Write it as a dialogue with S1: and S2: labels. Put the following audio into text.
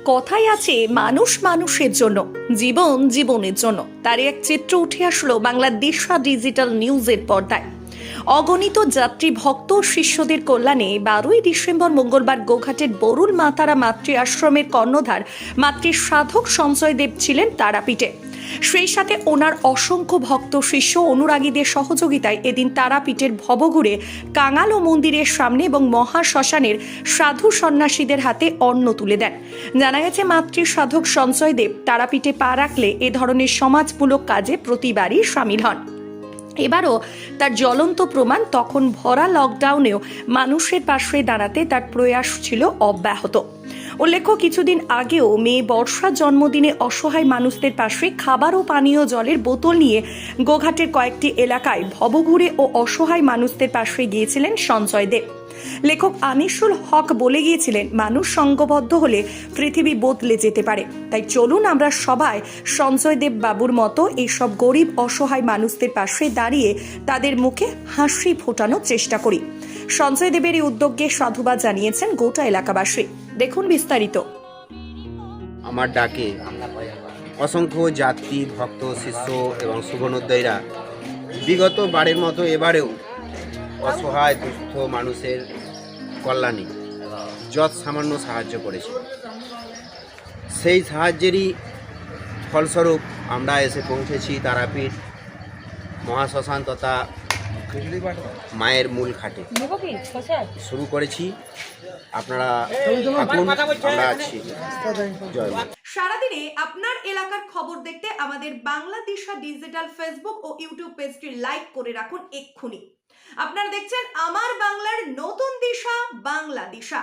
S1: কথাই আছে মানুষ মানুষের জন্য, জীবন জীবনের জন্য। তার এক চিত্র উঠে আসলো বাংলার দিশা ডিজিটাল নিউজের পর্দায়। অগণিত যাত্রী ভক্ত শিষ্যদের কল্যাণে 12ই ডিসেম্বর মঙ্গলবার গোঘাটের বরুল মাতারা মাতৃ আশ্রমের কর্ণধার মাতৃ সাধক সঞ্জয় দেব ছিলেন তারাপীঠে। সেই সাথে ওনার অসংখ্য ভক্ত শিষ্য অনুরাগীদের সহযোগিতায় এদিন তারাপীঠের ভবঘুরে কাঙাল ও মন্দিরের সামনে এবং মহাশ্মশানের সাধু সন্ন্যাসীদের হাতে অন্ন তুলে দেন। জানা গেছে মাতৃ সাধক সঞ্জয় দেব তারাপীঠে পা রাখলে এ ধরনের সমাজমূলক কাজে প্রতিবারই সামিল হন। এবারও তার জ্বলন্ত প্রমাণ, তখন ভরা লকডাউনেও মানুষের পাশে দাঁড়াতে তার প্রয়াস ছিল অব্যাহত। উল্লেখ্য, কিছুদিন আগেও মেয়ে বর্ষার জন্মদিনে অসহায় মানুষদের পাশে খাবার ও পানীয় জলের বোতল নিয়ে গোঘাটের কয়েকটি এলাকায় ভবঘুরে ও অসহায় মানুষদের পাশে গিয়েছিলেন সঞ্জয় দেব। লেখক আনিসুল হক বলে গিয়েছিলেন, মানুষ সঙ্গবদ্ধ হলে পৃথিবী বদলে যেতে পারে। তাই চলুন আমরা সবাই সঞ্জয় দেব বাবুর মতো এইসব গরিব অসহায় মানুষদের পাশে দাঁড়িয়ে তাদের মুখে হাসি ফোটানোর চেষ্টা করি। সঞ্জয় দেবের এই উদ্যোগকে সাধুবাদ জানিয়েছেন গোটা এলাকাবাসী। দেখুন বিস্তারিত।
S2: আমার ডাকে অসংখ্য যাত্রী ভক্ত শিষ্য এবং শুভনোদ্দয়ীরা বিগত বারের মতো এবারেও অসহায় দুস্থ মানুষের কল্যাণে যৎ সামান্য সাহায্য করেছে। সেই সাহায্যেরই ফলস্বরূপ আমরা এসে পৌঁছেছি তারাপীঠ মহাশ্মশান তথা মায়ের মূল ঘাটে। শুরু করেছি, আপনারা থাকুন, আমরা আছি। জয় মা।
S1: সারাদিনে আপনার এলাকার খবর দেখতে আমাদের বাংলা দিশা ডিজিটাল ফেসবুক ও ইউটিউব পেজটি লাইক করে রাখুন এক্ষুনি। আপনারা দেখছেন আমার বাংলার নতুন দিশা, বাংলা দিশা।